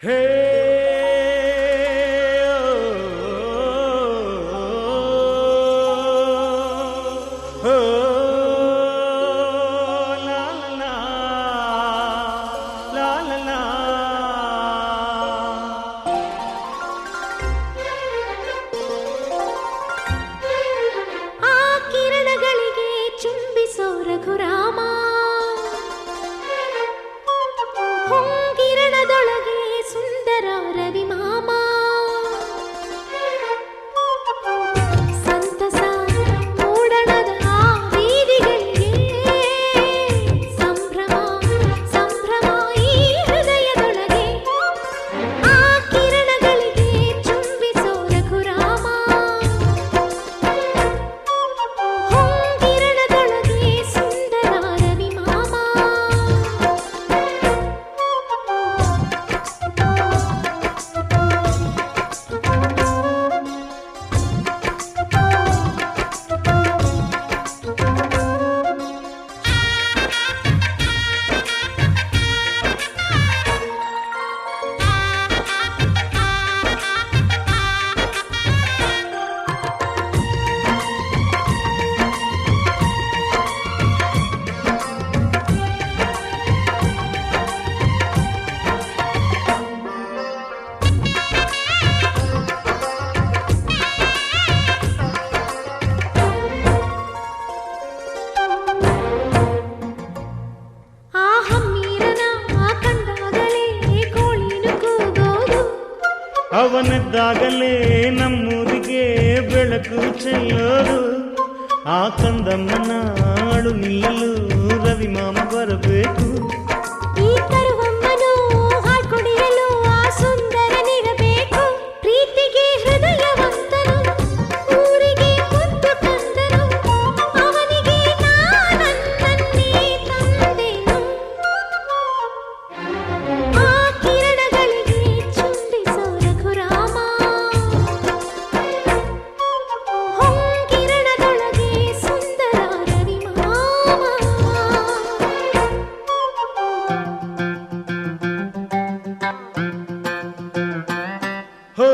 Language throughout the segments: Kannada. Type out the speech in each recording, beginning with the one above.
ಹೇ ರಘುರಾಮ ಹೊಂಗಿರಣದೊಳಗೆ ಸುಂದರ ರವಿಮಾಮ ಸಂತಸ ಮೂಡಣದ ಬೀದಿಗಳಿಗೆ ಸಂಭ್ರಮ ಸಂಭ್ರಮ ಈ ಹೃದಯದೊಳಗೆ ಆ ಕಿರಣಗಳಿಗೆ ಚುಂಬಿಸೋ ರಘುರಾಮ ಅವನಿದ್ದಾಗಲೇ ನಮ್ಮೂರಿಗೆ ಬೆಳಕು ಚೆಲ್ಲೋದು ಆ ಕಂದಮ್ಮನ ಅಳು ನಿಲ್ಲಲು ರವಿಮಾಮ ಬರಬೇಕು ಈ ಕರುವಮ್ಮನು ಹಾಡ್ಕೊಡಿಯಲು ಆ ಸುಂದರನಿರಬೇಕು ಪ್ರೀತಿಗೆ ಹೃದಯವಂತನು ಊರಿಗೆ ಮುದ್ದು ಕಂದನು ಅವನಿಗೆ ನಾನನ್ನೇ ತಂದೆನು ಆ ಕಿರಣಗಳಿಗೆ ಚುಂಬಿಸೋ ರಘುರಾಮ ಹೊಂಗಿರಣದೊಳಗೆ ಸುಂದರ ರವಿಮಾಮ ಹೋ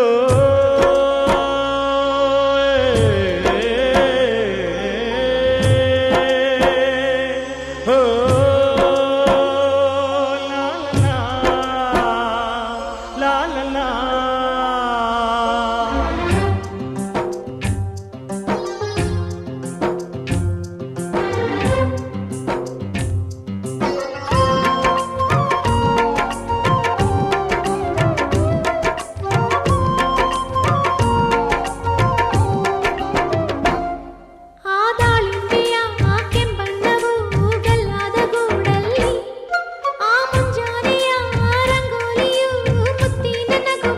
ಆ ಮುಂಜಾನೆಯ ರಂಗೋಲಿಯು ಮುತ್ತಿನ ನಗು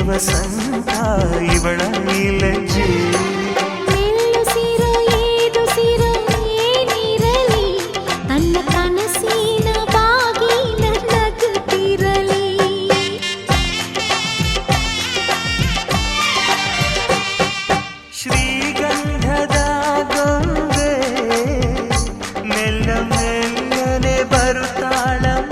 ವಸಂತ ಇವಳ ಈ ಲಜ್ಜೆ ಮೆಲ್ಲುಸಿರ ಏದುಸಿರ ಏನಿರಲಿ ತನ್ನ ಕನಸಿನ ಬಾಗಿಲ ನಗುತ್ತಿರಲಿ ಶ್ರೀಗಂಧದ ಗೊಂಬೆ ಮೆಲ್ಲ ಮೆಲ್ಲನೆ ಬರುತ್ತಾಳಮ್ಮ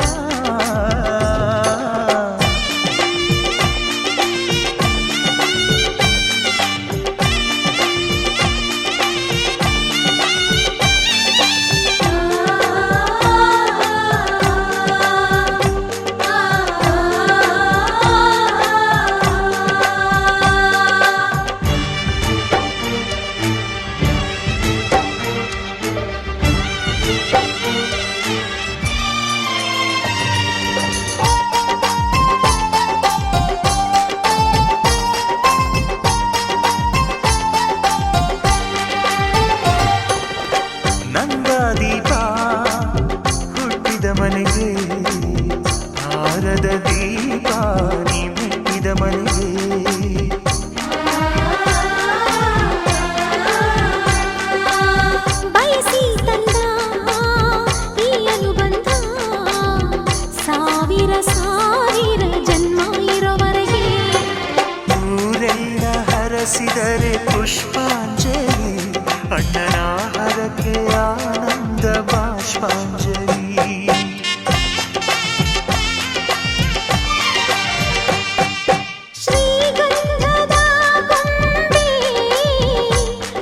ನಂದಾದೀಪ ಹುಟ್ಟಿದ ಮನೆಗೆ ಹಾರದ ದೀಪ ನೀ ಮೆಟ್ಟಿದ ಮನೆಗೆ ಬಯಸಿ ತಂದ ಈ ಅನುಬಂಧ ಸಾವಿರ ಸಾವಿರ ಜನ್ಮ ಇರೋವರೆಗೆ ಊರೆಲ್ಲ ಹರಸಿದರೆ ಪುಷ್ಪಾಂಜಲಿ ಅಣ್ಣನ ಹರಕೆ ಆನಂದ ಬಾಷ್ಪಾಂಜಲಿ ಶ್ರೀಗಂಧದ ಗೊಂಬೆ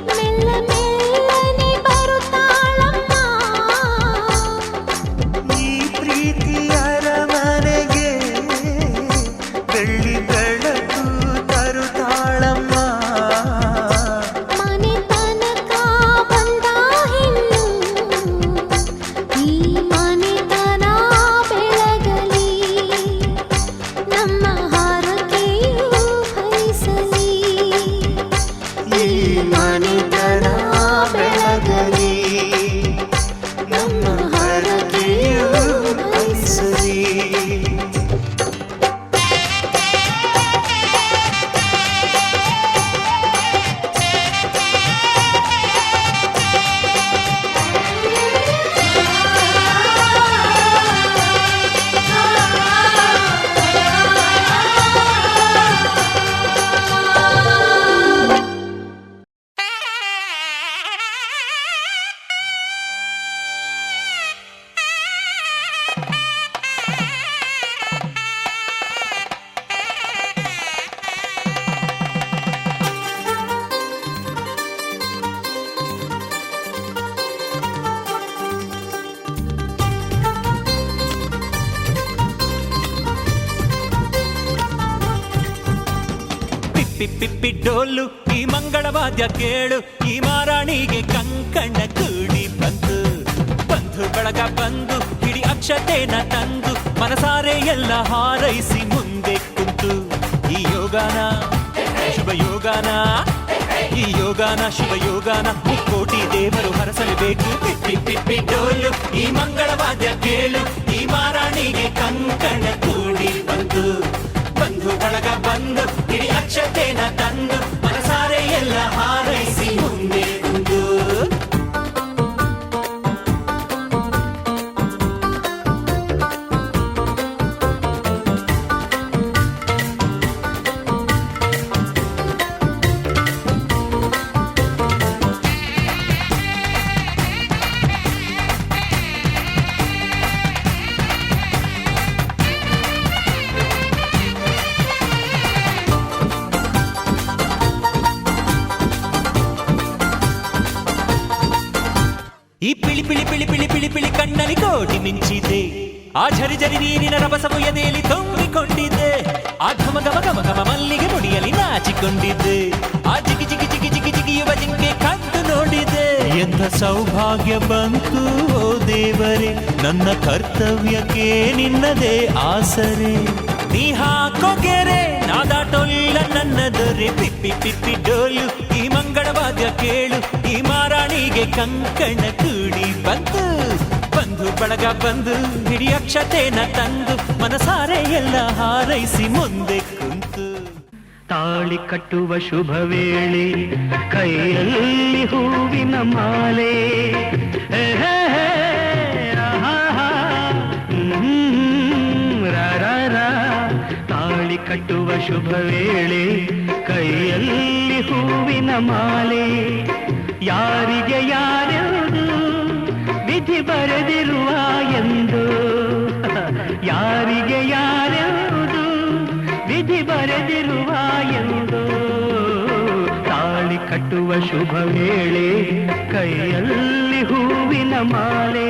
ಮೆಲ್ಲ ಮೆಲ್ಲನೆ ಬರುತ್ತಾಳಮ್ಮ ಈ ಪ್ರೀತಿಯ ಅರಮನೆಗೆ ಬೆಳ್ಳಿ ಬೆಳಕು ತರುತ್ತಾಳಮ್ಮ ಮನೆ ತನಕ ಬಂದ ಹೆಣ್ಣು ಈ ಮನೆತನ ಬೆಳಗಲಿ ನಮ್ಮ ಹರಕೆಯು ಫಲಿಸಲಿ ಈ ಮನೆತನ ಬೆಳಗಲಿ ನಮ್ಮ ಹರಕೆಯು ಫಲಿಸಲಿ ಪಿಪ್ಪಿ ಪಿಪ್ಪಿ ಡೋಲು ಈ ಮಂಗಳವಾದ್ಯ ಕೇಳು ಈ ಮಾರಾಣಿಗೆ ಕಂಕಣ ಕೂಡಿ ಬಂತು ಬಂಧು ಬಳಗ ಬಂದು ಹಿಡಿ ಅಕ್ಷತೆನ ತಂದು ಮನಸಾರೆ ಎಲ್ಲ ಹಾರೈಸಿ ಮುಂದೆ ಕುಂತು ಈ ಯೋಗಾನ ಶುಭ ಯೋಗಾನ ಈ ಯೋಗಾನ ಶುಭ ಯೋಗಾನ ಮುಕ್ಕೋಟಿ ದೇವರು ಹರಸಲೇಬೇಕು ಪಿಪ್ಪಿ ಪಿಪ್ಪಿ ಡೋಲು ಈ ಮಂಗಳವಾದ್ಯ ಕೇಳು ಈ ಮಾರಾಣಿಗೆ ಕಂಕಣ ಕೂಡಿ ಬಂತು ಬಂಧು ಬಳಗ ಬಂದು ಹಿಡಿ ಅಕ್ಷತೆನ ತಂದು ಮನಸಾರೆ ಎಲ್ಲ ಹಾರೈಸಿ ಮುಂದೆ ಕುಂದು ಈ ಪಿಳಿ ಪಿಳಿ ಪಿಳಿ ಪಿಳಿ ಪಿಳಿ ಪಿಳಿ ಕಣ್ಣಲ್ಲಿ ಕೋಟಿ ಮಿಂಚಿದೆ ಆ ಝರಿ ಝರಿ ನೀರಿನ ರಭಸವು ಎದೆಯಲ್ಲಿ ತುಂಬಿಕೊಂಡಿದ್ದೆ ಆ ಘಮ ಘಮ ಘಮ ಘಮ ಮಲ್ಲಿಗೆ ಮುಡಿಯಲ್ಲಿ ನಾಚಿಕೊಂಡಿದ್ದೆ ಆ ಜಿಗಿ ಜಿಗಿ ಜಿಗಿ ಜಿಗಿ ಜಿಗಿಯುವ ಜಿಂಕೆ ಕಂಡು ನೋಡಿದೆ ಎಂಥ ಸೌಭಾಗ್ಯ ಬಂತು ಓ ದೇವರೇ ನನ್ನ ಕರ್ತವ್ಯಕ್ಕೆ ನಿನ್ನದೇ ಆಸರೆ ನೀ ಹಾಕೋ ಗೆರೆ ನಾದಾಟೊಲ್ಲ ನನ್ನ ದೊರೆ ಪಿಪ್ಪಿ ಪಿಪ್ಪಿ ಡೋಲು ಈ ಮಂಗಳವಾದ್ಯ ಕೇಳು ಈ ಮಾರಾಣಿಗೆ ಕಂಕಣ ಕೂಡಿ ಬಂತು ಬಂಧು ಬಳಗ ಬಂದು ಹಿಡಿ ಅಕ್ಷತೆನ ತಂದು ಮನಸಾರೆ ಎಲ್ಲ ಹಾರೈಸಿ ಮುಂದೆ ಕುಂತು ತಾಳಿ ಕಟ್ಟುವ ಶುಭ ವೇಳೆ ಕೈಯಲ್ಲಿ ಹೂವಿನ ಮಾಲೆ ಹೇ ಹೇ ಹೇ, ಆಹಾ, ರಾ ರಾ ರಾ. ತಾಳಿ ಕಟ್ಟುವ ಶುಭ ವೇಳೆ ಕೈಯಲ್ಲಿ ಹೂವಿನ ಮಾಲೆ ಯಾರಿಗೆ ಯಾರ್ಯಾವುದು ವಿಧಿ ಬರೆದಿರುವ ಎಂದು ಯಾರಿಗೆ ಯಾರ್ಯಾವುದು ವಿಧಿ ಬರೆದಿರುವ ಎಂದು ತಾಳಿ ಕಟ್ಟುವ ಶುಭ ವೇಳೆ ಕೈಯಲ್ಲಿ ಹೂವಿನ ಮಾಲೆ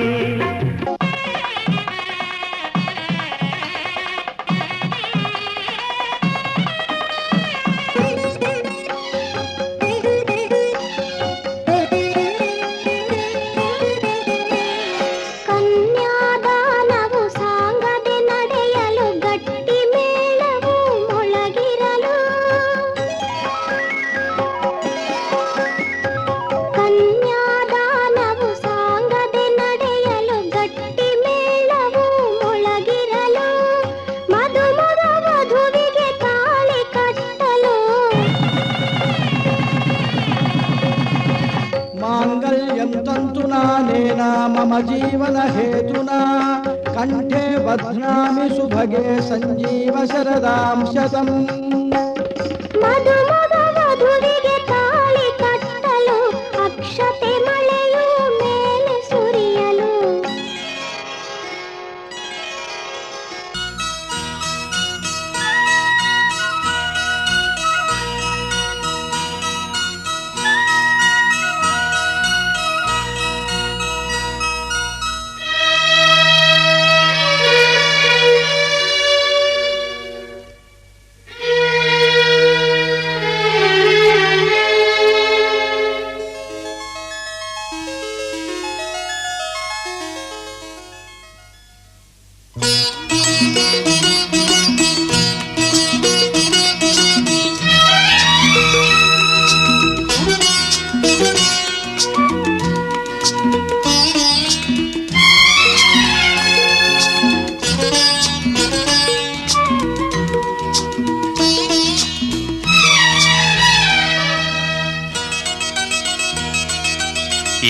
ಕನ್ಯಾದಾನವು ಸಾಂಗದೆ ನಡೆಯಲು ಗಟ್ಟಿ ಮೇಳವು ಮೊಳಗಿರಲು ಕನ್ಯಾದಾನವು ಸಾಂಗದೆ ನಡೆಯಲು ಗಟ್ಟಿ ಮೇಳವು ಮೊಳಗಿರಲು ಮಧುಮಗ ವಧುವಿಗೆ ತಾಳಿ ಕಟ್ಟಲು माङ्गल्यं तन्तुना नेन मम जीवन हेतुना कण्ठे बध्नामि सुभगे सञ्जीव शरदां शतम् ಮಧುಮಗ ವಧುವಿಗೆ ತಾಳಿ ಕಟ್ಟಲು ಅಕ್ಷತೆ ಮಳೆಯು ಮೇಲೆ ಸುರಿಯಲು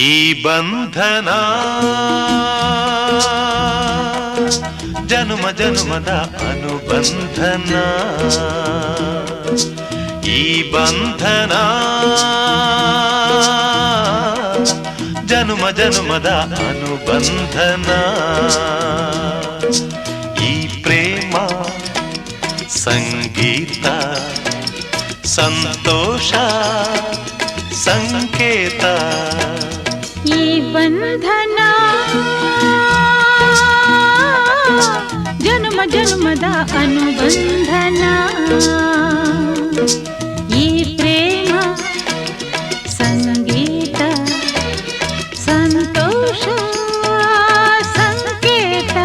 ಈ ಬಂಧನ ಜನುಮ ಜನುಮದ ಅನುಬಂಧನ ಈ ಬಂಧನ ಜನುಮ ಜನುಮದ ಅನುಬಂಧನ ಈ ಪ್ರೇಮ ಸಂಗೀತ ಸಂತೋಷ ಸಂಕೇತ ಈ ಬಂಧನ ಜನ್ಮ ಜನ್ಮದ ಅನುಬಂಧನ ಈ ಪ್ರೇಮ ಸಂಗೀತ ಸಂತೋಷ ಸಂಕೇತ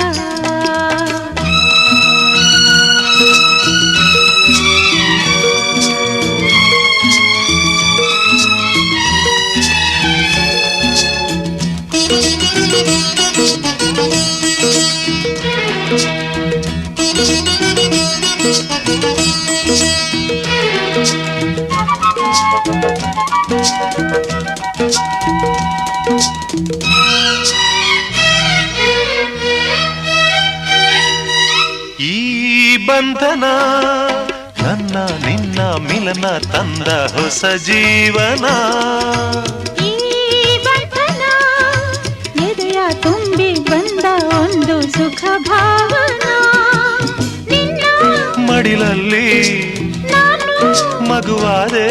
ಈ ಬಂಧನ ನನ್ನ ನಿನ್ನ ಮಿಲನ ತಂದ ಹೊಸ ಜೀವನ ಈ ಬಂಧನ ಎದೆಯ ತುಂಬಿ ಬಂದ ಒಂದು ಸುಖ ಭಾವನ ನಿನ್ನ ಮಡಿಲಲ್ಲಿ ನಾನು ಮಗುವಾದೆ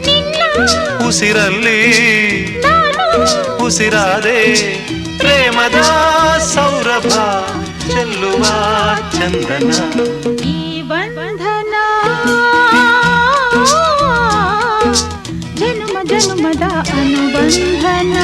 ನಿನ್ನ ಉಸಿರಲ್ಲಿ ನಾನು ಉಸಿರಾದೆ ಪ್ರೇಮದ ಸೌರಭ ಚೆಲ್ಲುವ ಚಂದನ ಈ ಬಂಧನ ಜನ್ಮ ಜನ್ಮದ ಅನುಬಂಧನ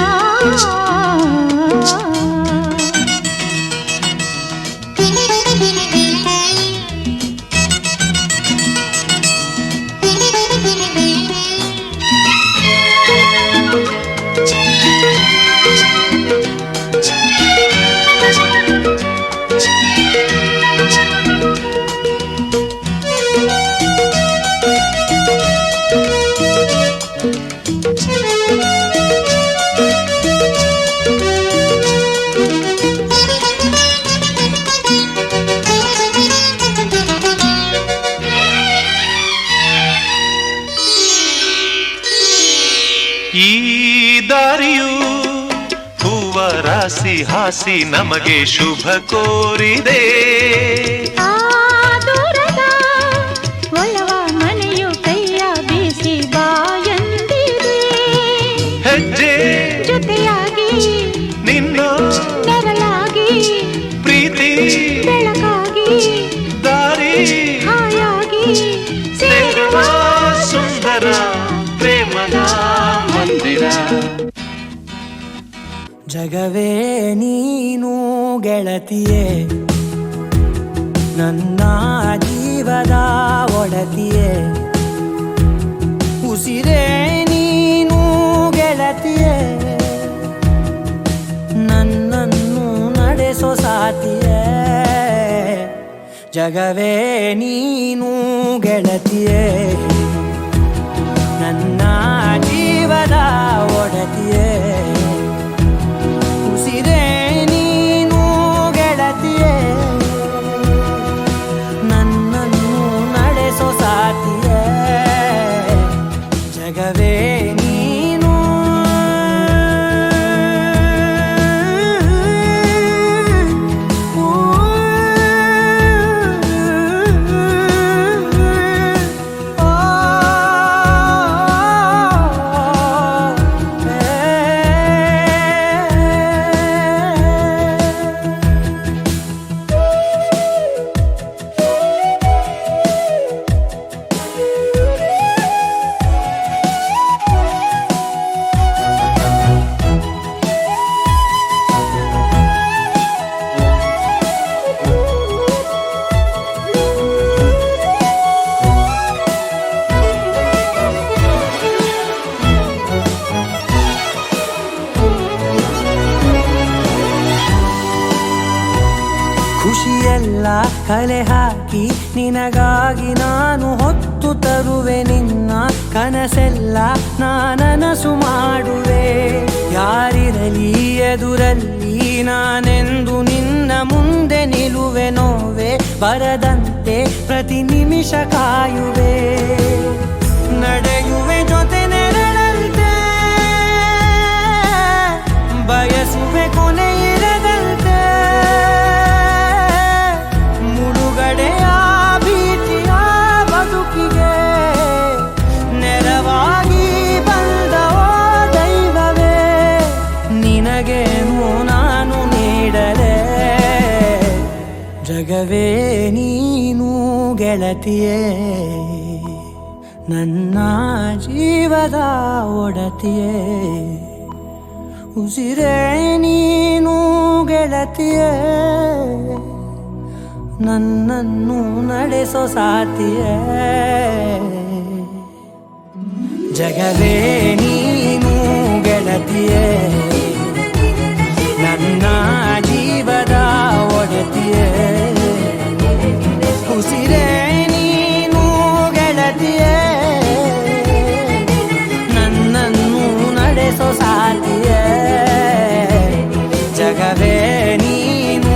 ರಾಸಿ ಹಾಸಿ ನಮಗೆ ಶುಭ ಕೋರಿದೆ. ಆ ದೂರದ ಒಲವ ಮನೆಯು ಕೈಯ ಬೀಸಿ ಬಾಯಂದಿದೆ. ಹೆಜ್ಜೆ ಜೊತೆಯಾಗಿ ನಿನ್ನ ನೆರಳಾಗಿ ಪ್ರೀತಿ ಬೆಳಕಾಗಿ ದಾರಿ ಹಾಯಾಗಿ ಸೇರುವ ಸುಂದರ ಪ್ರೇಮದ ಮಂದಿರ. ಜಗವೇ ನೀನು ಗೆಳತಿಯೇ, ನನ್ನ ಜೀವದ ಒಡತಿಯೇ. ಉಸಿರೇ ನೀನು ಗೆಳತಿಯೇ, ನನ್ನನ್ನು ನಡೆಸೋ ಸಾತಿಯೇ. ಜಗವೇ ನೀನು ಗೆಳತಿಯೇ, ನನ್ನ ಜೀವದ ಒಡತಿಯೇ. ಉಸಿರೇ ನೀನು ಗೆಳತಿಯೇ, ನನ್ನನ್ನು ನಡೆಸೋ ಸಾತಿಯೇ. ಜಗವೇ ನೀನು. ಖುಷಿಯೆಲ್ಲ ಕಲೆ ಹಾಕಿ ನಿನಗಾಗಿ ನಾನು ಹೊತ್ತು ತರುವೆ. ನಿನ್ನ ಕನಸೆಲ್ಲ ನಾನನಸು ಮಾಡುವೆ. ಯಾರಿರಲಿ ಎದುರಲ್ಲಿ ನಾನೆಂದು ನಿನ್ನ ಮುಂದೆ ನಿಲ್ಲುವೆ. ನೋವೆ ಬರದಂತೆ ಪ್ರತಿ ನಿಮಿಷ ಕಾಯುವೆ. ನಡೆಯುವೆ ಜೊತೆ ನೆರಳಂತೆ, ಬಯಸುವೆ ಕೊನೆ ಇರದಂತೆ. ಮುಳುಗಡೆಯ ಭೀತಿಯ ಬದುಕಿಗೆ ನೆರವಾಗಿ ಬಂದವ ದೈವವೇ. ನಿನಗೇನು ನಾನು ನೀಡಲೆ. ಜಗವೇ ನೀನು ಗೆಳತಿಯೇ, ನನ್ನ ಜೀವದ ಒಡತಿಯೇ. ಉಸಿರೇ ನೀನು ಗೆಳತಿಯೇ, ನನ್ನನ್ನು ನಡೆಸೋ ಸಾತಿಯೇ. ಜಗವೇ ನೀನು ಗೆಳತಿಯೇ, ನನ್ನ ಜೀವದ ಒಡತಿಯೇ. ಉಸಿರೇ ನೀನು ಗೆಳತಿಯೇ, ನನ್ನನ್ನು ನಡೆಸೋ ಸಾತಿಯೇ. ಜಗವೇ ನೀನು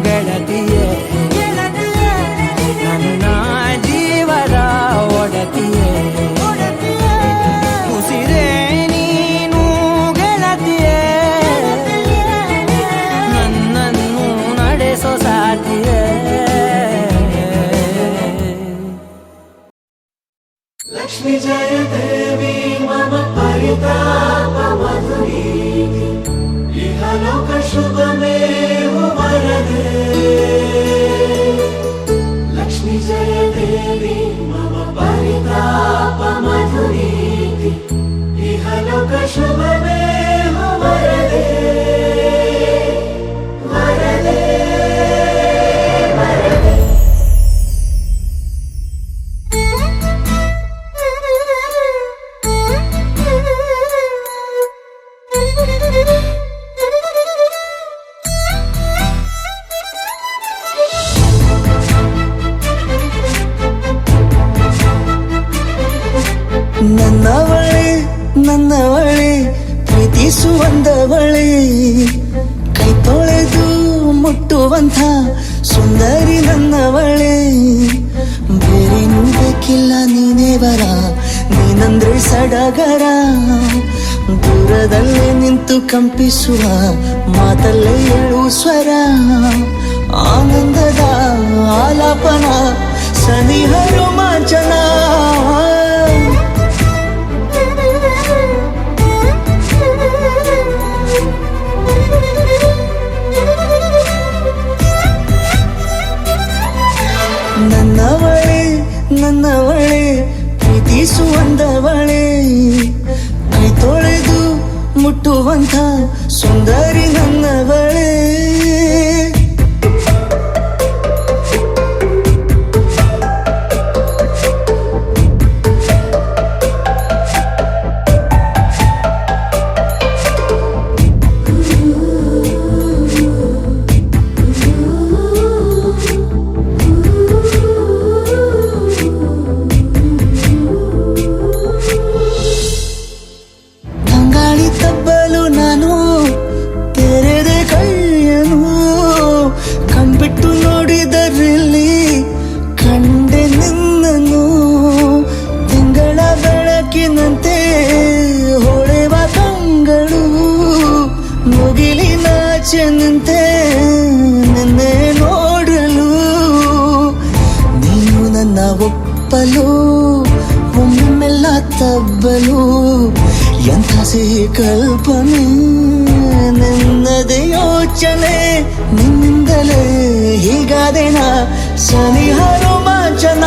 ಗೆಳತಿಯೇ, ನನ್ನ ಜೀವದ ಒಡತಿಯೇ. ಉಸಿರೇ ನೀನು ಗೆಳತಿಯೇ, ನನ್ನನ್ನು ನಡೆಸೋ ಸಾತಿಯೇ. ಲಕ್ಷ್ಮೀ ಜಯ ದೇವಿ ಮಮ ಪರಿತಾಪ ಮಧುರಿ, ಇಹಲೋಕ ಶುಭಮೇವ ವರದೆ. ಲಕ್ಷ್ಮೀ ಜಯ ದೇವಿ ಮಮ ಪರಿತಾಪ ಮಧುರಿ, ಇಹಲೋಕ ಶುಭಮೇವ ವರದೆ. ವರದೆ ವರದೆ. ನನ್ನವಳೆ ಪ್ರೀತಿಸುವಂದವಳೆ, ಕೈ ತೊಳೆದು ಮುಟ್ಟುವಂಥ ಸುಂದರಿ ನನ್ನವಳೆ. ಬೇರೇನೂ ಬೇಕಿಲ್ಲ ನೀನೇ ವರ, ನೀನಂದ್ರೆ ಸಡಗರ. ದೂರದಲ್ಲೇ ನಿಂತು ಕಂಪಿಸುವ ಮಾತಲ್ಲೇ ಏಳು ಸ್ವರ ಆನಂದದ ಆಲಾಪನ ಸನಿಹ ರೋಮಾಂಚನ ನನ್ನವಳೆ ನನ್ನವಳೆ ಪ್ರೀತಿಸುವಂದವಳೆ ಕೈ ತೊಳೆದು ಮುಟ್ಟುವಂಥ ಸುಂದರಿ ನನ್ನವಳೆ ತಂಗಾಳಿ ತಬ್ಬಲು ನಾನು ತೆರೆದೆ ಕೈಯನು ಕಂಬಿಟ್ಟು ನೋಡಿದರಲ್ಲಿ ಕಂಡೆ ನಿನ್ನನು ತಿಂಗಳ ಬೆಳಕಿನಂತೆ ಹೊಳೆವ ಕಂಗಳು ಮುಗಿಲಿನಾಚೆ ನಿಂತೆ ನಿನ್ನೆ ನೋಡಲು ನೀನು ನನ್ನ ಒಪ್ಪಲು ಒಮ್ಮೆಲ್ಲ ತಬ್ಬಲು ಎಂಥ ಸಿಹಿ ಕಲ್ಪನೆ ನಿನ್ನದೇ ಯೋಚನೆ ನಿನ್ನಿಂದಲೇ ಹೀಗಾದೆನ ಸನಿಹ ರೋಮಾಂಚನ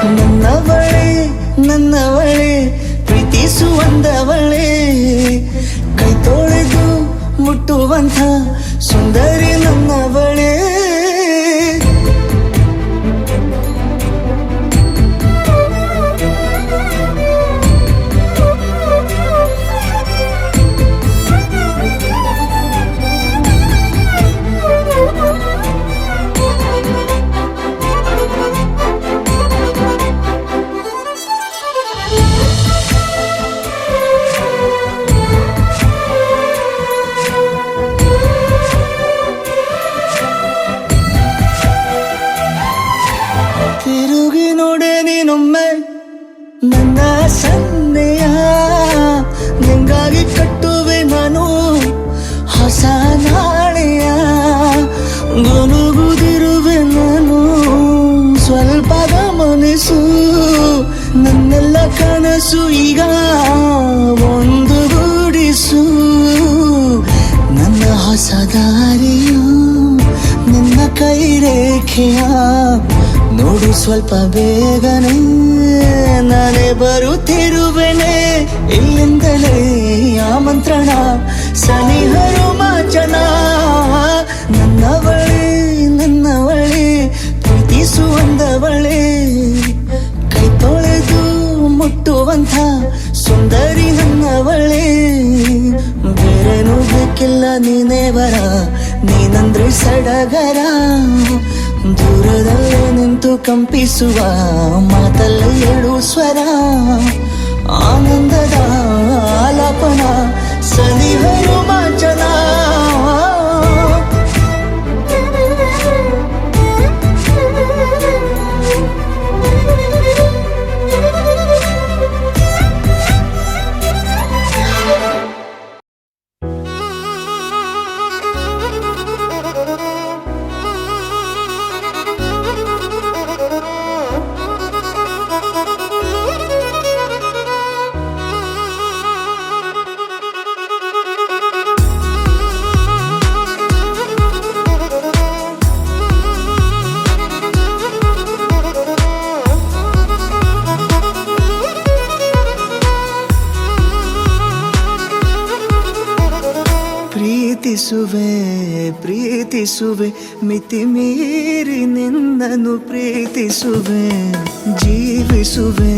ನನ್ನವಳೆ ನನ್ನವಳೆ ಪ್ರೀತಿಸುವಂದವಳೆ ಕೈ ತೊಳೆದು ಮುಟ್ಟುವಂಥ ಸುಂದರಿ ನನ್ನವಳೆ ತಿರುಗಿ ನೋಡೆ ನೀನೊಮ್ಮೆ ನನ್ನ ಸನ್ನೆಯ ನಿಂಗಾಗಿ ಕಟ್ಟುವೆ ನಾನು ಹೊಸ ನಾಳೆಯ ಗುನುಗುದಿರುವೆ ನಾನು ಸ್ವಲ್ಪ ಗಮನಿಸು ನನ್ನೆಲ್ಲ ಕನಸು ಈಗ ಒಂದು ಗೂಡಿಸು ನನ್ನ ಹೊಸ ದಾರಿಯು ನಿನ್ನ ಕೈ ರೇಖೆಯ ನೋಡು ಸ್ವಲ್ಪ ಬೇಗನೆ ನಾನೇ ಬರುತ್ತಿರುವೆನೆ ಇಲ್ಲಿಂದಲೇ ಆಮಂತ್ರಣ ಸನಿಹ ರೋಮಾಂಚನ ನನ್ನವಳೆ ನನ್ನವಳೆ ಪ್ರೀತಿಸುವಂದವಳೆ ಕೈ ತೊಳೆದು ಮುಟ್ಟುವಂಥ ಸುಂದರಿ ನನ್ನವಳೆ ಬೇರೇನೂ ಬೇಕಿಲ್ಲ ನೀನೇ ಬರ ನೀನಂದ್ರೆ ಸಡಗರ ದೂರದಲ್ಲೇ ನಿಂತು ಕಂಪಿಸುವ ಮಾತಲ್ಲೇ ಏಳು ಸ್ವರ ಆನಂದದ ಆಲಾಪನ ಸನಿಹ ರೋಮಾಂಚನ ಪ್ರೀತಿಸುವೆ ಪ್ರೀತಿಸುವೆ ಮಿತಿ ಮೀರಿ ನಿನ್ನನ್ನು ಪ್ರೀತಿಸುವೆ ಜೀವಿಸುವೆ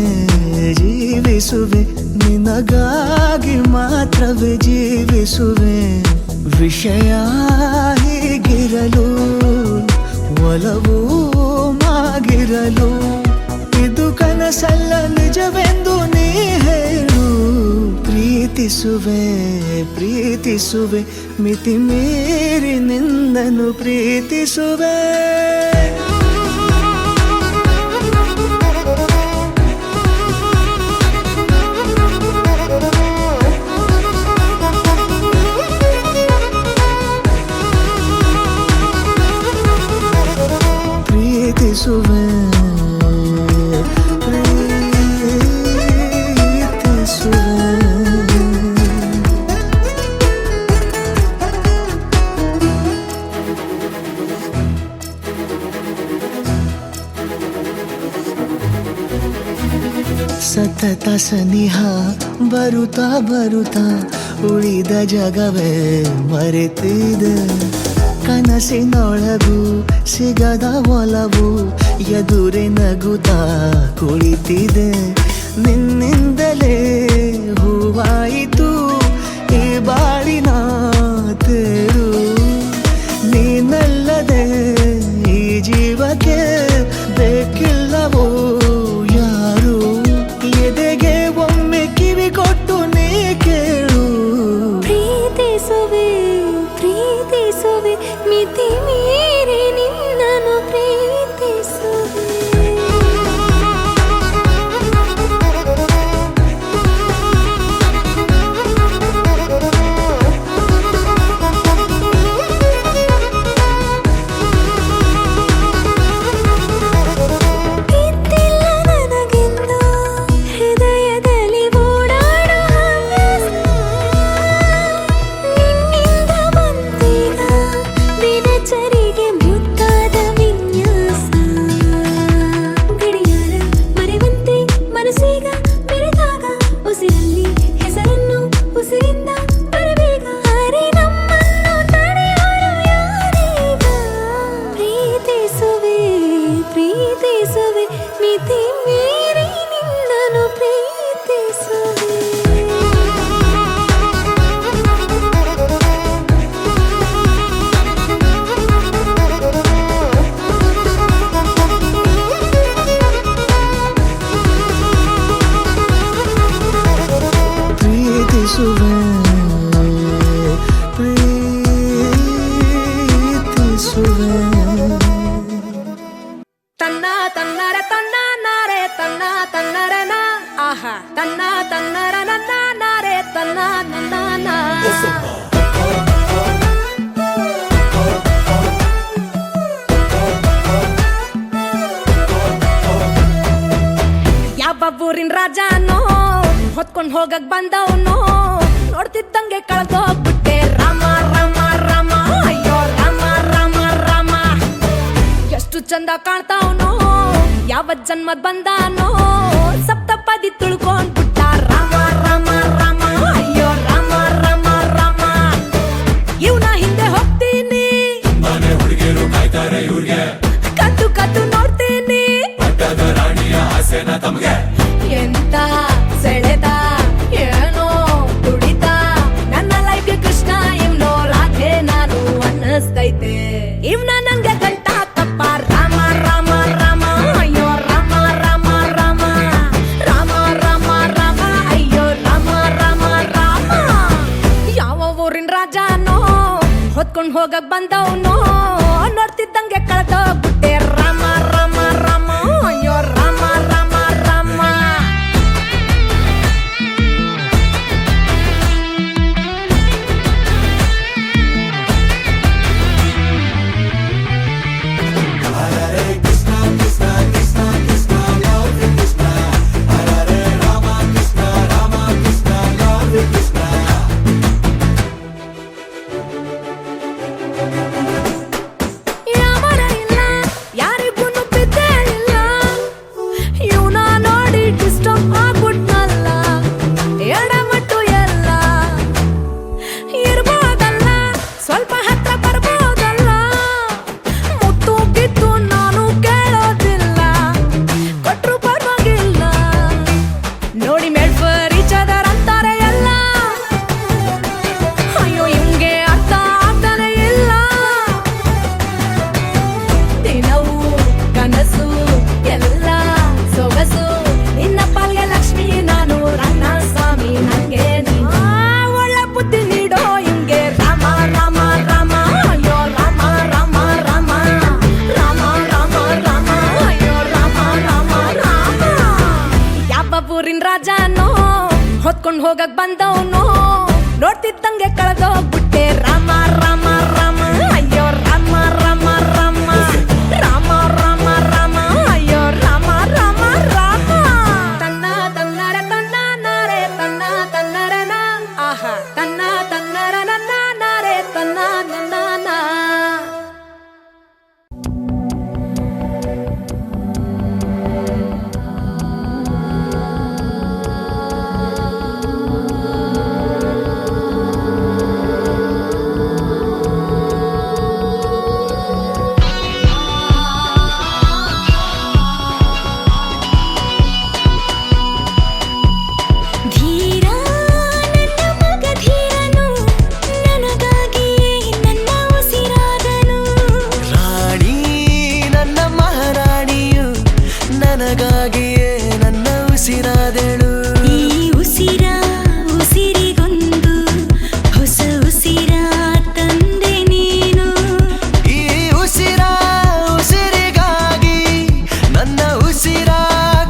ಜೀವಿಸುವೆ ನಿನಗಾಗಿ ಮಾತ್ರವೇ ಜೀವಿಸುವೆ ವಿಷಯ ಹೀಗಿರಲು ಒಲವು ಮಾಗಿರಲು ಇದು ಕನಸಲ್ಲ ನಿಜವೆಂದು ನೀ ಹೇಳು ಪ್ರೀತಿ ಪ್ರೀತಿಸುವೆ ಮಿತಿ ಮೀರಿ ನಿನ್ನನ್ನು ಪ್ರೀತಿಸುವೆ ಪ್ರೀತಿಸುವೆ ಸತತ ಸನಿಹ ಬರುತ್ತಾ ಬರುತ್ತಾ ಉಳಿದ ಜಗವೇ ಮರೆತಿದೆ ಕನಸಿನೊಳಗೂ ಸಿಗದ ಒಲವು ಎದುರೆ ನಗುತ್ತಾ ಕುಳಿತಿದೆ ನಿನ್ನಿಂದಲೇ ಹೂವಾಯಿತು ಈ ಬಾಳಿನ ತೇರು ನೀನಲ್ಲದೆ ಈ ಜೀವಕ್ಕೆ ಬೇಕಿಲ್ಲವೋ ಯಾರು ಎದೆಗೆ ಒಮ್ಮೆ ಕಿವಿ ಕೊಟ್ಟು ನೀ ಕೇಳು ಪ್ರೀತಿಸುವೆ ಪ್ರೀತಿಸುವೆ ಮಿತಿ ಮೀರಿ ನಿನ್ನನ್ನು ಪ್ರೀತಿಸುವೆ ಇದ್ದಿಲ್ಲ ನನಗೆಂದು ಹೃದಯದಲ್ಲಿ ಓಡಾಡೋ ಹವ್ಯಾಸ ನಿನ್ನಿಂದ ಬಂದೀಗ ದಿನಚರಿಗೆ ಮುದ್ದಾದ ವಿನ್ಯಾಸ ಗಡಿಯಾರ ಮರೆವಂತೆ ಮನಸ್ಸೀಗ ಬೆರೆತಾಗ ಉಸಿರಲ್ಲಿ ಹೆಸರನ್ನು ಉಸಿರಿಂದ ಬರಬೇಗ ಅರೆ ನಮ್ಮನ್ನು ತಡೆಯೋರು ಯಾರೀಗ ಪ್ರೀತಿಸುವೆ ಪ್ರೀತಿಸುವೆ ಮಿತಿ ಮೀರಿ ನಿನ್ನನ್ನು ಪ್ರೀತಿಸುವೆ ಪ್ರೀತಿಸುವೆ ತನ್ನ ತನ್ನರ ತನ್ನ ನಾರೆ ತನ್ನ ತನ್ನರನ ಆಹಾ ತನ್ನ ತನ್ನರ ನನ್ನ ನಾರೆ ತನ್ನ ನನ್ನ ಯಾವ ಊರಿನ ರಾಜನೋ ಹೊತ್ಕೊಂಡ್ ಹೋಗಕ್ ಬಂದವನು ನೋಡ್ತಿದ್ದಂಗೆ ಕಳ್ದೋಗ್ಬಿಟ್ಟೆ ರಾಮ ರಾಮ ರಾಮ ಅಯ್ಯೋ ರಾಮ ರಾಮ ರಾಮ ಎಷ್ಟು ಚಂದ ಕಾಣ್ತಾವನೋ ಯಾವ ಜನ್ಮದ್ ಬಂದಾನೋ ಸಪ್ತಪದಿ ತುಳ್ಕೊಂಡ್ಬಿಟ್ಟ ರಾಮ ರಾಮ ರಾಮ ಅಯ್ಯೋ ರಾಮ ರಾಮ ರಾಮ ಇವ್ನ ಹಿಂದೆ ಹೋಗ್ತೀನಿ ಮನೆ ಹುಡುಗಿರು ಕಾಯ್ತಾರೆ ಇವ್ರಿಗೆ ಕದ್ದು ಕದ್ದು ನೋಡ್ತೀನಿ ಪಟ್ಟದ ರಾಣಿಯ ಆಸೆನ ತಮ್ಗೆ ಎಂತ ಸೆಳೆದ ಏನೋ ತುಡಿತ ನನ್ನ ಲೈಫ್ಗೆ ಕೃಷ್ಣ ಇವ್ನೋ ರಾಧೆ ನಾನು ಅನ್ನಿಸ್ತೈತೆ ಇವ್ನ ನನ್ಗೆ ಗಂಟ ತಪ್ಪ ರಾಮ ರಾಮ ರಾಮ ಅಯ್ಯೋ ರಾಮ ರಾಮ ರಾಮ ರಾಮ ರಾಮ ರಾಮ ಅಯ್ಯೋ ರಾಮ ರಾಮ ರಾಮ ಯಾವ ಊರಿನ ರಾಜನೋ ಹೊತ್ಕೊಂಡ್ ಹೋಗಕ್ ಬಂದವನು ನೋಡ್ತಿದ್ದಂಗೆ ಕಳ್ದೋಗ್ಬಿಟ್ಟೆ ರಾಮ ರಾಮ ರಾಮ ಅಯ್ಯೋ ರಾಮ ರಾಮ ರಾಮ ಹೊತ್ಕೊಂಡ್ ಹೋಗಕ್ ಬಂದವನು ನೋಡ್ತಿದ್ದಂಗೆ ಕಳೆದೋಗ್ಬಿಟ್ಟೆ ರಾಮ ರಾಮ ರಾಮ ಅಯ್ಯೋ ರಾಮ ರಾಮ ರಾಮ ರಾಮ ರಾಮ ರಾಮ ಅಯ್ಯೋ ರಾಮ ರಾಮ ರಾಮ ತನ್ನ ತನ್ನರ ತನ್ನ ನಾರೆ ತನ್ನ ತನ್ನರನ ಆಹಾ ತನ್ನ ತನ್ನರ ನನ್ನ ನಾರೆ ತನ್ನ ನನ್ನ ನಾ ನನಗಾಗಿಯೇ ನನ್ನ ಉಸಿರಾದಳು ಈ ಉಸಿರ ಉಸಿರಿಗೊಂದು ಹೊಸ ಉಸಿರ ತಂದೆ ನೀನು ಈ ಉಸಿರ ಉಸಿರಿಗಾಗಿ ನನ್ನ ಉಸಿರ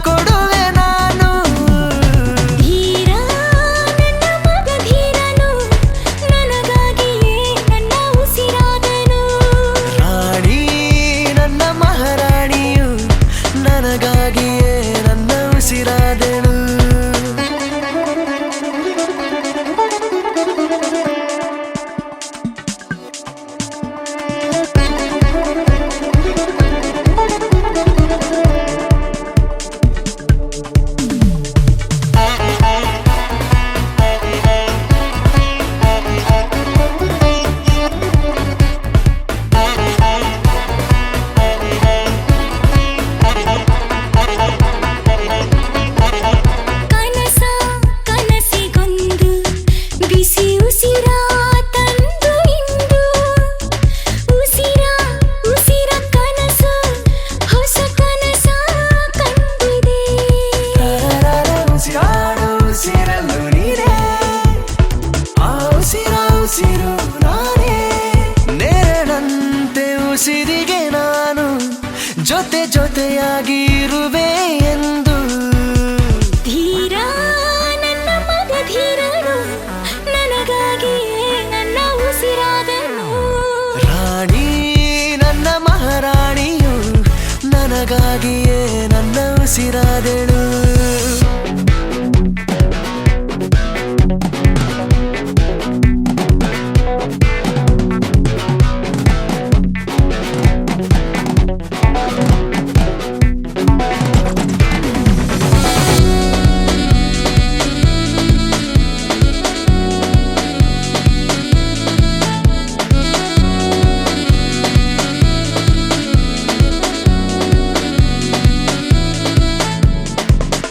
ಕೊಡುವೆ ನಾನು ಧೀರ ನನ್ನ ಮಗ ಧೀರನು ನನಗಾಗಿಯೇ ನನ್ನ ಉಸಿರಾದನು ರಾಣಿ ನನ್ನ ಮಹಾರಾಣಿಯು ನನಗಾಗಿಯೇ ನನ್ನ ಉಸಿರಾದಳು ಕನಸ ಕನಸಿಗೊಂದು ಬಿಸಿ ಉಸಿರ ತಂದು ಇಂದು ಉಸಿರ ಉಸಿರ ಕನಸು ಹೊಸ ಕನಸ ಕಂಡಿದೆ ಉಸಿರಾಡು ಉಸಿರಲ್ಲೂ ನೀರೇ ಆ ಉಸಿರ ಉಸಿರು ನಾನೇ ನೇರಳಂತೆ ಉಸಿರಿಗೆ ನಾನು ಜೊತೆ ಜೊತೆಯಾಗಿ ಇರುವೆ ಎಂದು ಧೀರ ನನ್ನ ಮಗ ಧೀರನು ನನಗಾಗಿಯೇ ನನ್ನ ಉಸಿರಾದನು ರಾಣಿ ನನ್ನ ಮಹಾರಾಣಿಯು ನನಗಾಗಿಯೇ ನನ್ನ ಉಸಿರಾದಳು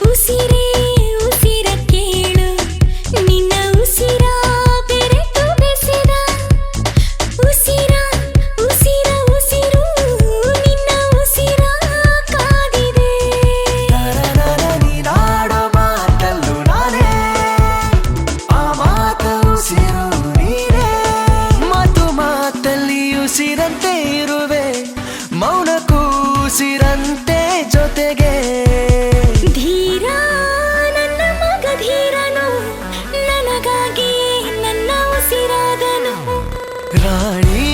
ಉಸಿರೇ ಉಸಿರ ಕೇಳು ನಿನ್ನ ಉಸಿರ ಬೆರೆತು ಬೆಸೆದ ಉಸಿರ ಉಸಿರ ಉಸಿರು ನಿನ್ನ ಉಸಿರ ಕಾದಿದೆ ನೀನಾಡೋ ಮಾತಲ್ಲೂ ನಾನೇ ಆ ಮಾತ ಉಸಿರು ನೀನೇ ಮಾತು ಮಾತಲ್ಲಿ ಉಸಿರಂತೆ ಇರುವೆ ಮೌನಕ್ಕೂ ಉಸಿರಂತೆ ಜೊತೆಗೆ ಧೀರ ನನ್ನ ಮಗ ಧೀರನು ನನಗಾಗಿಯೇ ನನ್ನ ಉಸಿರಾದನು ರಾಣಿ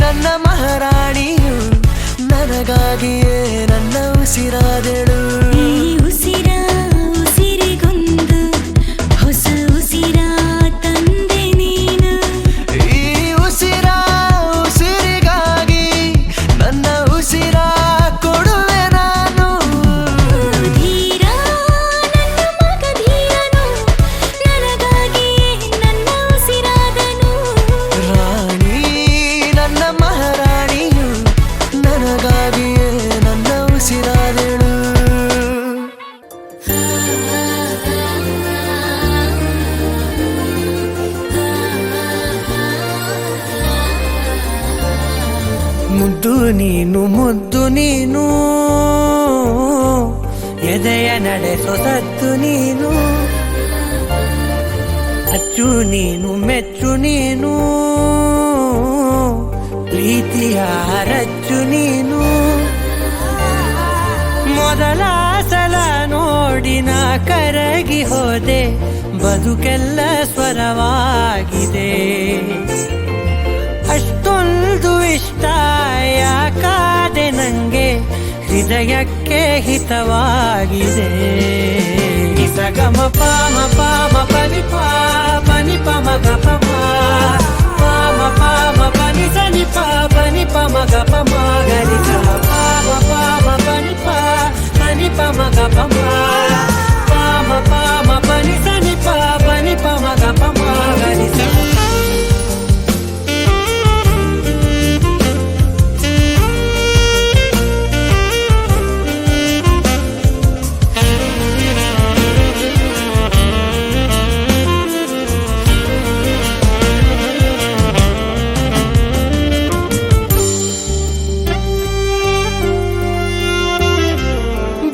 ನನ್ನ ಮಹಾರಾಣಿಯು ನನಗಾಗಿಯೇ ನನ್ನ ಉಸಿರಾದಳು ಈ ಉಸಿರ ಉಸಿರಿಗೊಂದು ಹೊಸ ಉಸಿರ ತಂದೆ ನೀನು ಈ ಉಸಿರ ಉಸಿರಿಗಾಗಿ ನನ್ನ ಉಸಿರ ಕೊಡುವೆ ನಾನು ಧೀರ ನನ್ನ ಮಗ ಧೀರನು ನನಗಾಗಿಯೇ ನನ್ನ ಉಸಿರಾದನು ರಾಣಿ ನನ್ನ ಮಹಾರಾಣಿಯು ನನಗಾಗಿಯೇ ನನ್ನ ಉಸಿರಾದಳು ಮುದ್ದು ನೀನು ಮುದ್ದು ನೀನು ಎದೆಯ ನಡೆಸೋ ಸತ್ತು ನೀನು ಅಚ್ಚು ನೀನು ಮೆಚ್ಚು ನೀನು ಪ್ರೀತಿಯ ರಚ್ಚು ನೀನು ಮೊದಲ ಸಲ ನೋಡಿ ನಾ ಕರಗಿ ಹೋದೆ ಬದುಕೆಲ್ಲ ಸ್ವರವಾಗಿದೆ. ಅಷ್ಟೊಂದು ಇಷ್ಟ ಯಾಕಾದೆ ನಂಗೆ, ಹೃದಯಕ್ಕೆ ಹಿತವಾಗಿದೆ. ಸಗಮ ಪಾಮ ಪಾಮ ಪನಿ ಪಾ ಪನಿ ಪಮ ಗ ಪಮ ಪಾಮ ಪಾಮ ಪನಿ ಸನಿ ಪಾ ಪನಿ ಪಮ ಗ ಪಮ ಗರಿ ಸ ಪಾಮ ಪಾಮ ಪನಿ ಪಾ ಪನಿ ಪಮ ಗ ಪಮ ಪಾಮ ಪಾಮ ಪನಿ ಸನಿ ಪಾ ಪನಿ ಪಮ ಗ ಪಮ ಗರಿ ಸ.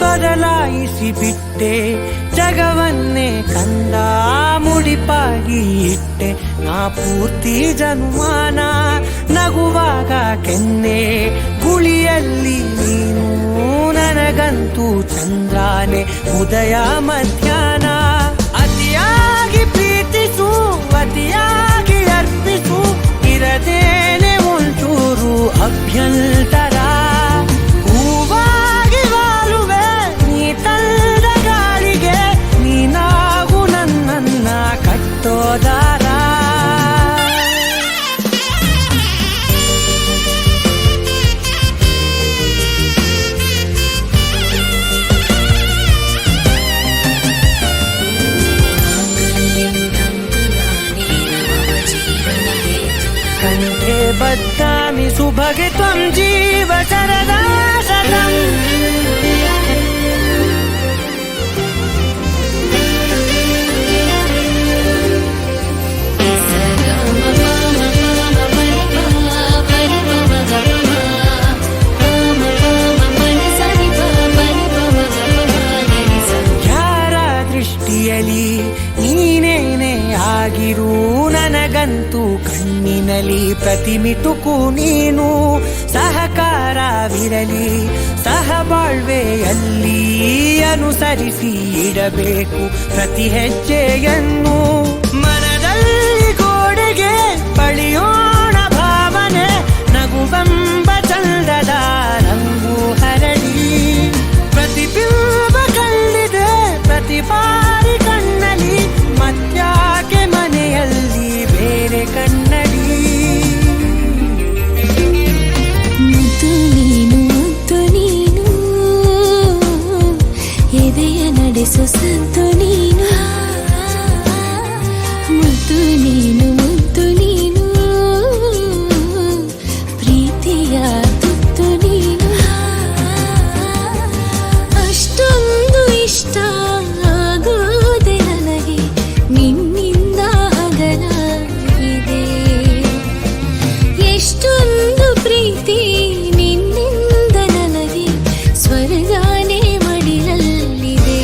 ಬದಲಾಯಿಸಿ ಬಿಟ್ಟೆ ಜಗವನ್ನೇ ಕಂದ ಮುಡಿಪಾಗಿ ಇಟ್ಟೆ ನಾ ಪೂರ್ತಿ ಜನುಮಾನ. ನಗುವಾಗ ಕೆನ್ನೆ ಗುಳಿಯಲ್ಲಿ ನೀನು, ನನಗಂತೂ ಚಂದ್ರಾನೆ ಉದಯ ಮಧ್ಯಾಹ್ನ. ಅತಿಯಾಗಿ ಪ್ರೀತಿಸು ಅತಿಯಾಗಿ ಅರ್ಪಿಸು, ಇರದೇನೆ ಒಂಚೂರು ಅಭ್ಯಂತರ. ಕಟ್ಟೋದಾರ ಕಂಠೆ ಬದ್ಧಾಮಿ ಸುಭಗೆ ತ್ವಂ ಜೀವ ಶರದಾ ಶತಂ. ನೀನೇನೇ ಆಗಿರು ನನಗಂತೂ ಕಣ್ಣಿನಲ್ಲಿ ಪ್ರತಿಮಿಟುಕು ನೀನು. ಸಹಕಾರವಿರಲಿ ಸಹಬಾಳ್ವೆಯಲ್ಲಿ ಅನುಸರಿಸಿ ಇಡಬೇಕು ಪ್ರತಿ ಹೆಜ್ಜೆಯನ್ನು. ಮನದಲ್ಲಿ ಗೋಡೆಗೆ ಬಳಿಯೋಣ ಭಾವನೆ, ನಗುವೆಂಬ ಚಂದದ ರಂಗು ಹರಡಿ. ಪ್ರತಿಬಿಂಬ ಕಲ್ಲಿದೆ ಪ್ರತಿ ಬಾರಿ ಕಣ್ಣಲ್ಲಿ, ಮತ್ಯಾಕೆ ಮನೆಯಲ್ಲಿ ಬೇರೆ ಕನ್ನಡಿ. ಮುದ್ದು ನೀನು ಎದೆಯ ನಡೆಸೋ ಸಂತು ನೀನು. ಮುದ್ದು ನೀನು ಪ್ರೀತಿಯ ತುತ್ತು ನೀನು. ಅಷ್ಟೊಂದು ಇಷ್ಟ ಆಗೋದೆ ನನಗೆ ನಿನ್ನಿಂದ ಅಗಲ ಇದೆ. ಎಷ್ಟೊಂದು ಪ್ರೀತಿ ನಿನ್ನಿಂದ ನನಗೆ ಸ್ವರ್ಗಾನೇ ಮಡಿಲಲ್ಲಿದೆ.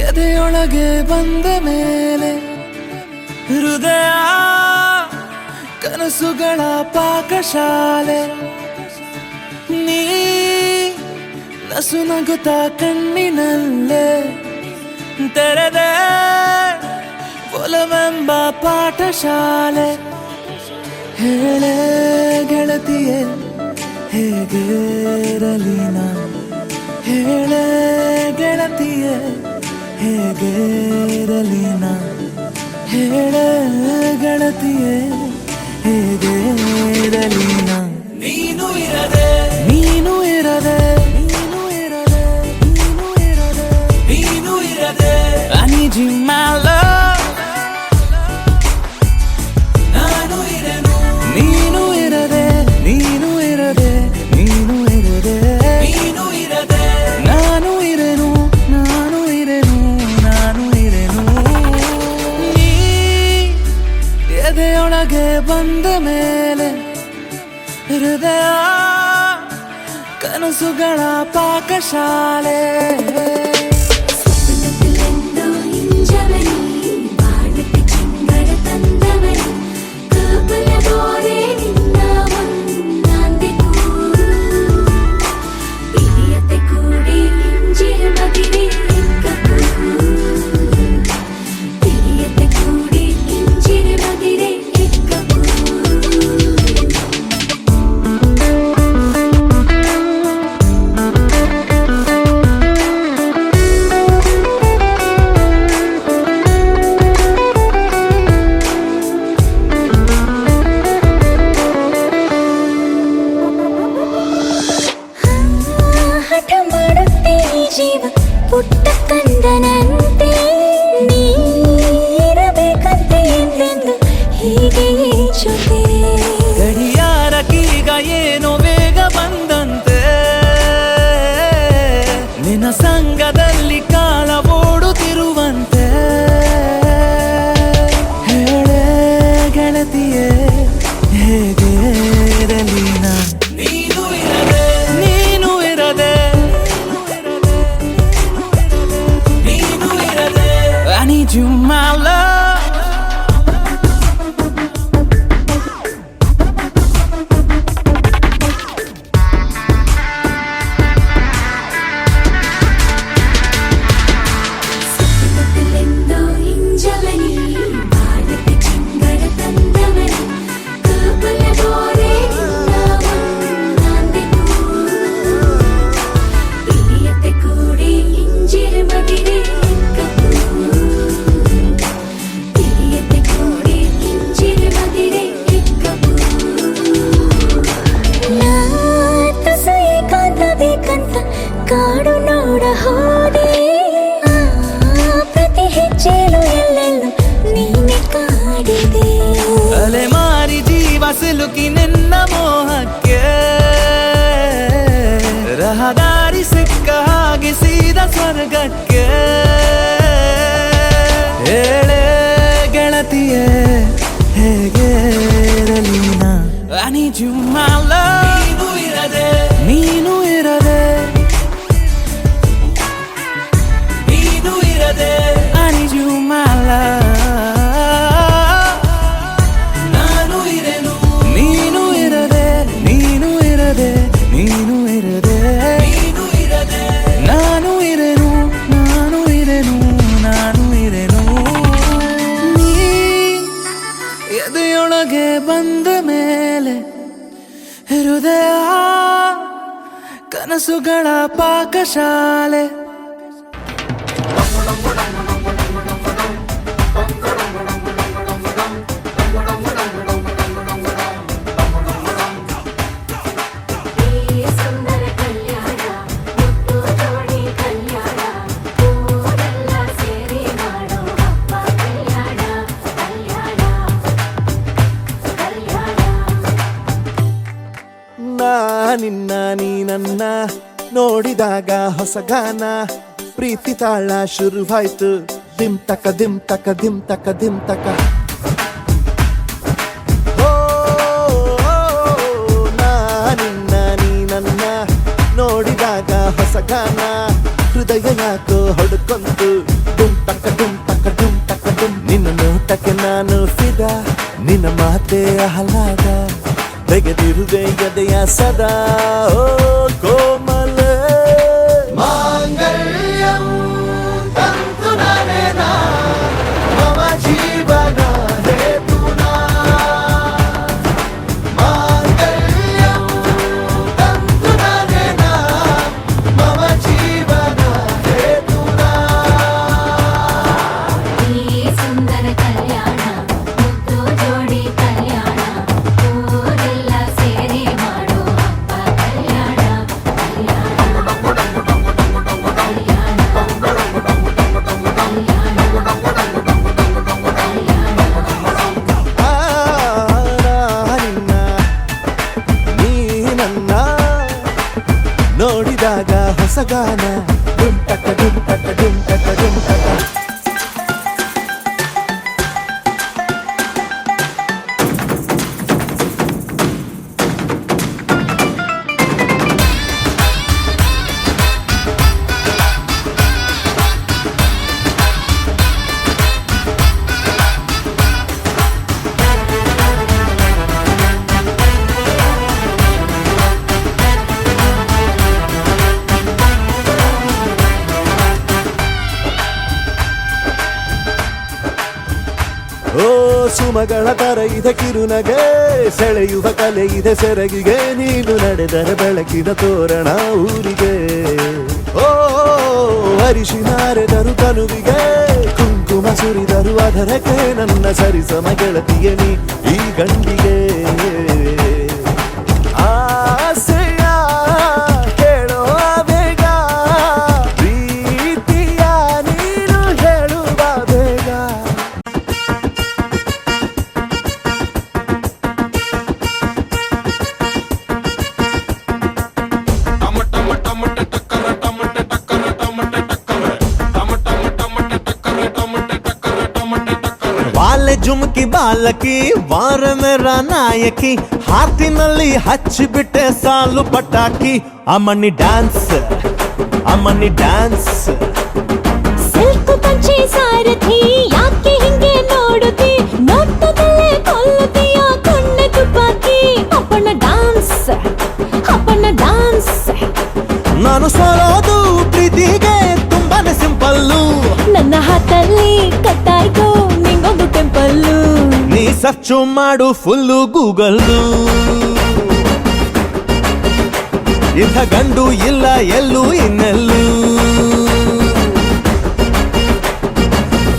ಎದೆಯೊಳಗೆ ಬಂದ ಮೇಲೆ ಹೃದಯ ಕನಸುಗಳ ಪಾಕಶಾಲೆ. ನೀ ನಸು ನಗುತ್ತ ಕಣ್ಣಿನಲ್ಲೇ ತೆರೆದೆ ಒಲವೆಂಬ ಪಾಠಶಾಲೆ. ಹೇಳೆ ಗೆಳತಿಯೇ ಹೇಗಿರಲಿ ನಾ ಹೇಳೆ ಗೆಳತಿಯ ಹೇಗೆ ಇರಲಿ ನಾ ಹೇಳೆ ಗೆಳತಿಯ ಹೇಗೆ ಇರಲಿ ನಾ ನೀನು ಇರದೆ ನೀನು ಇರದೆ ನೀನು ಇರದೆ ನೀನು ಇರದೆ ನೀನು ಇರದೆ I need you my love ನಾನು ಇರನು ನೀನು ಇರದೆ ನೀನು ಇರದೆ ನೀನು ಇರದೆ ನೀನು ಇರದೆ ನಾನು ಇರನು ನಾನು ಇರನು ನಾನು ಇರನು ನೀ ಎದೆಯೊಳಗೆ ಬಂದ ಮೇಲೆ ಹೃದಯ ಕನಸುಗಳ ಪಾಕಶಾಲೆ ಸ್ವಪ್ನದಲ್ಲೆಂದೋ ಹಿಂಜವನಿ ಬಾಳಕ್ಕೆ ಚಿಂಗಡ ತಂದವನಿ ಕಪಲದೋರೆ ನಿನ್ನ ಒಂದಾಂದೆ ಕೂರು ಬಿಡಿಯತೆ ಕೂಡಿ ಹಿಂಜಿರ ಮದಿರೆ ಎಕ್ಕಪೂರು ಬಿಡಿಯತೆ ಕೂಡಿ ಹಿಂಜಿರ ಮದಿರೆ ಎಕ್ಕಪೂರು ಹಠ ಮಾಡುತ್ತೆ ಈ ಜೀವ ಪುಟ್ಟ ಕಂದನಂತೆ ನೀರಬೇಕಂತೆ ಎಂದೆಂದು ಹೀಗೆ ಜೊತೆ ಗಡಿಯಾರಕ್ಕೀಗ ಏನೋ ವೇಗ ಬಂದಂತೆ ನಿನ್ನ ಸಂಗದಲ್ಲಿ ಕಾಲ ಓಡುತ್ತಿರುವಂತೆ ಹೇಳೆ ಗೆಳತಿಯೇ ಹೇಗೆ ಇರಲಿ ನಾ ನೀನು ಇರದೆ ನೀನು ಇರದೆ ನೀನು ಇರದೆ I need you my love ಸ್ವಪ್ನದಲ್ಲೆಂದೋ ಹಿಂಜವನಿ ಬಾಳಕ್ಕೆ ಚಿಂಗಡ ತಂದವನಿ ಕಪಲದೋರೆ ನಿನ್ನ ಒಂದಾಂದೆ ಕೂರು ಬಿಡಿಯತೆ ಕೂಡಿ ಹಿಂಜಿರ ಮದಿರೆ ಎಕ್ಕಪೂರು ಬಿಡಿಯತೆ ಕೂಡಿ ಹಿಂಜಿರ ಮದಿರೆ ಎಕ್ಕಪೂರು ನಾ ತುಸು ಏಕಾಂತ ಬೇಕಂತ ಕಾಡು ನೋಡ ಹೋದೆ ಆ ಪ್ರತಿ ಹೆಜ್ಜೆಲು ಎಲ್ಲೆಲ್ಲೂ ನೀನೆ ಕಾಡಿದೆ ಅಲೆಮಾರಿ ಜೀವ ಸಿಲುಕಿ ನಿನ್ನ ಮೋಹಕ್ಕೆ ರಹದಾರಿ ಸಿಕ್ಕ ಹಾಗೆ ಸೀದಾ ಸ್ವರ್ಗಕ್ಕೆ ಹೇಳೆ ಗೆಳತಿಯೇ ಹೇಗೆ ಇರಲಿ ನಾ I need you my love ನೀನು ಇರದೆ ನೀನು ಇರದೆ ನೀನು ಇರದೆ I need you my love ನಾನು ಇರೆನು ನೀನು ಇರದೆ ನೀನು ಇರದೆ ನೀನು ಇರದೆ ನೀನು ಇರದೆ ನಾನು ಇರೆನು ನಾನು ಇರೆನು ನಾನು ಇರೆನು ನೀ ಎದೆಯೊಳಗೆ ಬಂದ ಮೇಲೆ ಹೃದಯ ಕನಸುಗಳ ಪಾಕಶಾಲೆ ಸುಂದರ ಕಲ್ಯಾಣ ಮುತ್ತು ಜೋಡಿ ಕಲ್ಯಾಣ ಊರೆಲ್ಲ ಸೇರಿ ಮಾಡೋ ಹಬ್ಬ ಕಲ್ಯಾಣ ಕಲ್ಯಾಣ ಕಲ್ಯಾಣ ನಿನ್ನ ನೀ ನನ್ನ ನೋಡಿದಾಗ ಹೊಸಗಾನ ಪ್ರೀತಿ ತಾಳ ಶುರುವಾಯ್ತು ದಿಮ್ ತಕ ದಿಮ್ ತಕ ದಿಮ್ ತಕ ದಿಮ್ ತಕ ಓ, ನಿನ್ನ ನೀ ನನ್ನ ನೋಡಿದಾಗ ಹೊಸಗಾನ ಹೃದಯ ಯಾಕೋ ಹೊಡ್ಕೊಂತು ಡುಮ್ ತಕ ಡುಮ್ ತಕ ಡುಮ್ ತಕ ಡುಮ್ ನಿನ್ನ ನೋಟಕ್ಕೆ ನಾನು ಫಿದ ನಿನ್ನ ಮಾತೆ ಆಹ್ಲಾದ ತೆಗೆದಿರುವೆ ಎದೆಯ ಸದಾ ಓ ಕೋಮಲ ಮಾಂಗಲ್ಯಂ ತಂತು ನಾನೇನಾ ಮಮ ಜೀವನ ಹೇತುನಾ ಮಾಂಗಲ್ಯಂ ತಂತು ನಾನೇನಾ ಮಮ ಜೀವನ ಹೊಸಗಾನ ಡಿಮ್ ಟಕ ಡಿಮ್ ಟಕ ಡಿಮ್ ಟಕ ಡಿಮ್ ಟಕ. ಓ ಸುಮಗಳ ತರ ಇದೆ ಕಿರುನಗೆ, ಸೆಳೆಯುವ ಕಲೆ ಇದೆ ಸೆರಗಿಗೆ, ನೀನು ನಡೆದರೆ ಬೆಳಕಿನ ತೋರಣ ಊರಿಗೆ. ಓ ಅರಿಶಿನಾರೆದರು ಕನುವಿಗೆ, ಕುಂಕುಮ ಸುರಿದರು ಅದರಕ್ಕೆ, ನನ್ನ ಸರಿಸಮ ಗೆಳತಿಯ ನೀ ಈ ಗಂಡಿಗೆ. ಆಸೆಯ ಕೇಳೋ ಬೇಗ, ಪ್ರೀತಿಯ ನೀನು ಹೇಳುವ ಬೇಗ. ಬಾಲೆ ಜುಮ್ಕಿ ಬಾಲಕಿ ವಾರ ಮೇರ ನಾಯಕಿ, ಹಾತಿನಲ್ಲಿ ಹಚ್ಚಿಬಿಟ್ಟೆ ಸಾಲು ಪಟಾಕಿ. ಅಮ್ಮನಿ ಡ್ಯಾನ್ಸ್ ಅಮ್ಮನಿ ಡ್ಯಾನ್ಸ್. ಸಿಲ್ಕು ಪಂಚೆ ಸಾರಥಿ ಯಾಕೆ ಹಿಂಗೆ ನೋಡುತ್ತಿ, ನೋಟದಲ್ಲೇ ಕೊಲ್ಲುತ್ತೀಯ ಕಣ್ಣೆ ತುಪಾಕಿ. ಅಪ್ಪನ ಡ್ಯಾನ್ಸ್ ಅಪ್ಪನ ಡ್ಯಾನ್ಸ್. ನಾನು ಸೋಲೋದು ಪ್ರೀತಿಗೆ ತುಂಬಾನೇ ಸಿಂಪಲ್ಲು, ನನ್ನ ಹಾತಲ್ಲಿ ಕಟ್ಟಾಯ್ತು ನಿಂಗೊಂದು ಟೆಂಪಲ್ಲು. ನೀ ಸರ್ಚು ಮಾಡು ಫುಲ್ಲು ಗೂಗಲ್ಲು, ಇಂಥ ಗಂಡು ಇಲ್ಲ ಎಲ್ಲೂ ಇನ್ನೆಲ್ಲೂ.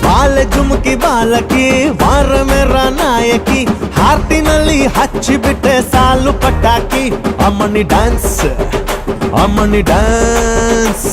ಬಾಲೆ ಜುಮ್ಕಿ ಬಾಲಕಿ ವಾರ ಮೇರ ನಾಯಕಿ, ಹಾರ್ಟಿನಲ್ಲಿ ಹಚ್ಚಿಬಿಟ್ಟೆ ಸಾಲು ಪಟಾಕಿ. ಅಮ್ಮನಿ ಡ್ಯಾನ್ಸ್ ಅಮ್ಮನಿ ಡ್ಯಾನ್ಸ್.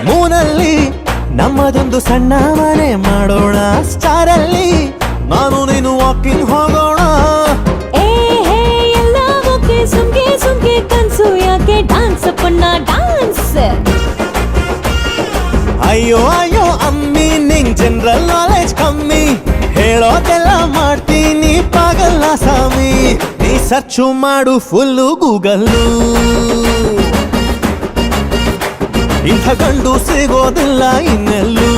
ಮೂನಲ್ಲಿ ನಮ್ಮದೊಂದು ಸಣ್ಣ ಮನೆ ಮಾಡೋಣ, ಸ್ಟಾರಲ್ಲಿ ನಾನು ನೀನು ವಾಕಿಂಗ್ ಹೋಗೋಣ. ಏ ಹೇ ಎಲ್ಲ ಓಕೆ, ಸುಮ್ಗೆ ಸುಮ್ಗೆ ಕನ್ಸು ಯಾಕೆ, ಡ್ಯಾನ್ಸ್ ಅಪ್ಪನ ಡ್ಯಾನ್ಸ್. ಅಯ್ಯೋ ಅಯ್ಯೋ ಅಮ್ಮಿ ನಿಂಗ್ ಜನರಲ್ ನಾಲೆಜ್ ಕಮ್ಮಿ, ಹೇಳೋದೆಲ್ಲ ಮಾಡ್ತೀನಿ ಪಾಗಲ್ಲ ಸ್ವಾಮಿ. ನೀ ಸರ್ಚು ಮಾಡು ಫುಲ್ಲು ಗೂಗಲ್ಲು, ಇಂಥ ಗಂಡು ಸಿಗೋದಿಲ್ಲ ಇನ್ನೆಲ್ಲೂ.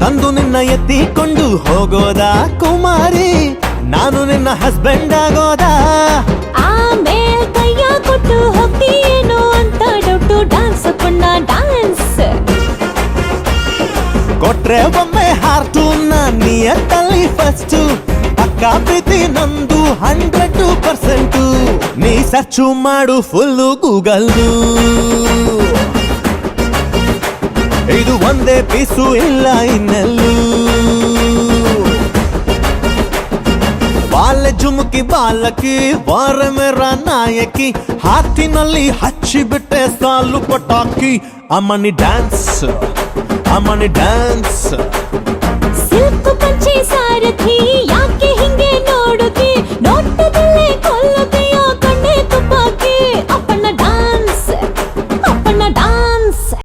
ತಂದು ನಿನ್ನ ಎತ್ತಿಕೊಂಡು ಹೋಗೋದ ಕುಮಾರಿ, ನಾನು ನಿನ್ನ ಹಸ್ಬೆಂಡ್ ಆಗೋದ. ಆಮೇಲೆ ಕೈಯ ಕೊಟ್ಟು ಹೋಗ್ತೀಯೇನೋ ಅಂತ ಡೌಟು, ಡ್ಯಾನ್ಸ್ ಅಪ್ಪನ ಡ್ಯಾನ್ಸ್. ಕೊಟ್ರೆ ಒಮ್ಮೆ ಹಾರ್ಟು ನಿಯತ್ತಲ್ಲಿ ಫಸ್ಟ್, ಪಕ್ಕ ಪ್ರೀತಿ ನಂದು 100%. ನೀ ಸರ್ಚು ಮಾಡು ಫುಲ್ಲು ಗೂಗಲ್ಲು, ಇದು ಒಂದೇ ಪೀಸು ಇಲ್ಲ ಇನ್ನೆಲ್ಲೂ. ಬಾಲೆ ಜುಮ್ಕಿ ಬಾಲಕಿ ವಾರ ಮೇರ ನಾಯಕಿ, ಹಾತಿನಲ್ಲಿ ಹಚ್ಚಿಬಿಟ್ಟೆ ಸಾಲು ಪಟಾಕಿ. ಅಮ್ಮನಿ ಡ್ಯಾನ್ಸ್ ಅಮ್ಮನಿ ಡ್ಯಾನ್ಸ್. ಸಿಲ್ಕು ಪಂಚೆ ಸಾರಥಿ